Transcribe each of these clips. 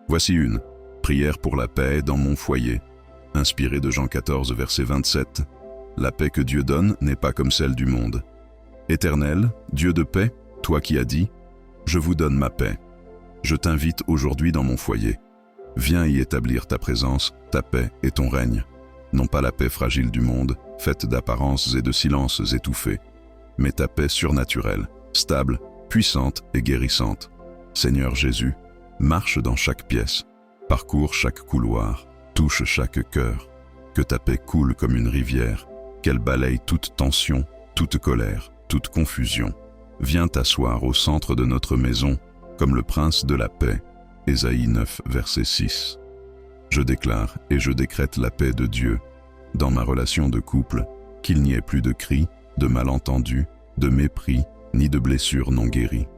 Voici une prière pour la paix dans mon foyer, inspirée de Jean 14, verset 27. La paix que Dieu donne n'est pas comme celle du monde. Éternel, Dieu de paix, toi qui as dit « Je vous donne ma paix », je t'invite aujourd'hui dans mon foyer. Viens y établir ta présence, ta paix et ton règne. Non pas la paix fragile du monde, faite d'apparences et de silences étouffés, mais ta paix surnaturelle, stable, puissante et guérissante. Seigneur Jésus, marche dans chaque pièce, parcours chaque couloir, touche chaque cœur. Que ta paix coule comme une rivière, qu'elle balaye toute tension, toute colère, toute confusion. Viens t'asseoir au centre de notre maison, comme le prince de la paix. Ésaïe 9, verset 6. Je déclare et je décrète la paix de Dieu dans ma relation de couple, qu'il n'y ait plus de cris, de malentendus, de mépris, ni de blessures non guéries.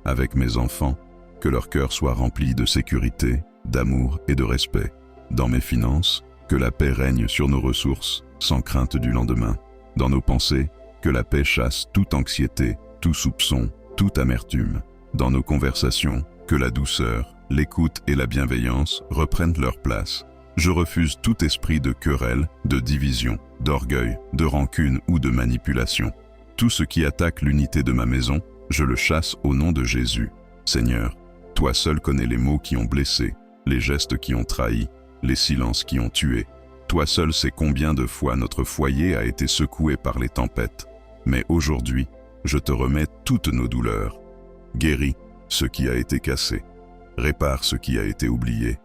Avec mes enfants, que leur cœur soit rempli de sécurité, d'amour et de respect. Dans mes finances, que la paix règne sur nos ressources, sans crainte du lendemain. Dans nos pensées, que la paix chasse toute anxiété, tout soupçon, toute amertume. Dans nos conversations, que la douceur, l'écoute et la bienveillance reprennent leur place. Je refuse tout esprit de querelle, de division, d'orgueil, de rancune ou de manipulation. Tout ce qui attaque l'unité de ma maison, je le chasse au nom de Jésus. Seigneur, toi seul connais les mots qui ont blessé, les gestes qui ont trahi, les silences qui ont tué. Toi seul sais combien de fois notre foyer a été secoué par les tempêtes. Mais aujourd'hui, je te remets toutes nos douleurs. Guéris ce qui a été cassé. Répare ce qui a été oublié.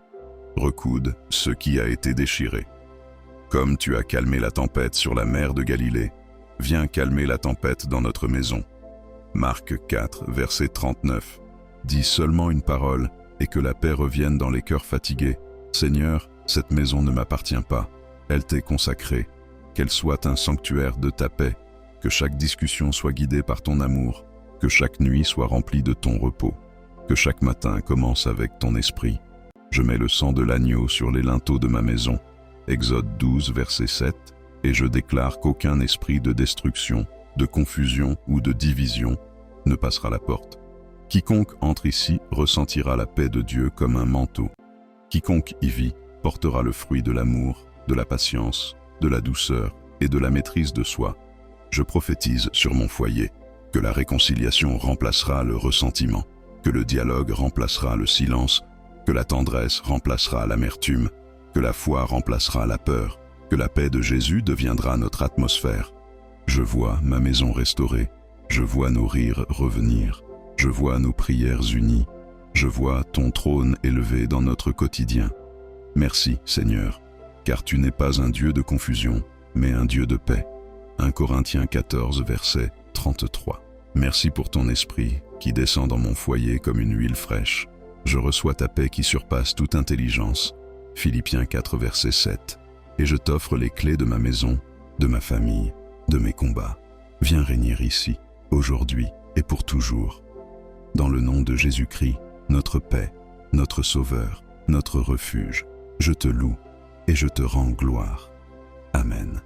Recoude ce qui a été déchiré. Comme tu as calmé la tempête sur la mer de Galilée, viens calmer la tempête dans notre maison. Marc 4, verset 39. Dis seulement une parole et que la paix revienne dans les cœurs fatigués. Seigneur, cette maison ne m'appartient pas. Elle t'est consacrée. Qu'elle soit un sanctuaire de ta paix. Que chaque discussion soit guidée par ton amour. Que chaque nuit soit remplie de ton repos. Que chaque matin commence avec ton esprit. Je mets le sang de l'agneau sur les linteaux de ma maison. Exode 12, verset 7. Et je déclare qu'aucun esprit de destruction, de confusion ou de division ne passera la porte. Quiconque entre ici ressentira la paix de Dieu comme un manteau. Quiconque y vit portera le fruit de l'amour, de la patience, de la douceur et de la maîtrise de soi. Je prophétise sur mon foyer que la réconciliation remplacera le ressentiment, que le dialogue remplacera le silence, que la tendresse remplacera l'amertume, que la foi remplacera la peur, que la paix de Jésus deviendra notre atmosphère. Je vois ma maison restaurée, je vois nos rires revenir, je vois nos prières unies, je vois ton trône élevé dans notre quotidien. Merci, Seigneur, car tu n'es pas un Dieu de confusion, mais un Dieu de paix. 1 Corinthiens 14, verset 33. Merci pour ton esprit qui descend dans mon foyer comme une huile fraîche. Je reçois ta paix qui surpasse toute intelligence. Philippiens 4, verset 7. Et je t'offre les clés de ma maison, de ma famille, de mes combats. Viens régner ici, aujourd'hui et pour toujours. Dans le nom de Jésus-Christ, notre paix, notre Sauveur, notre refuge, je te loue et je te rends gloire. Amen.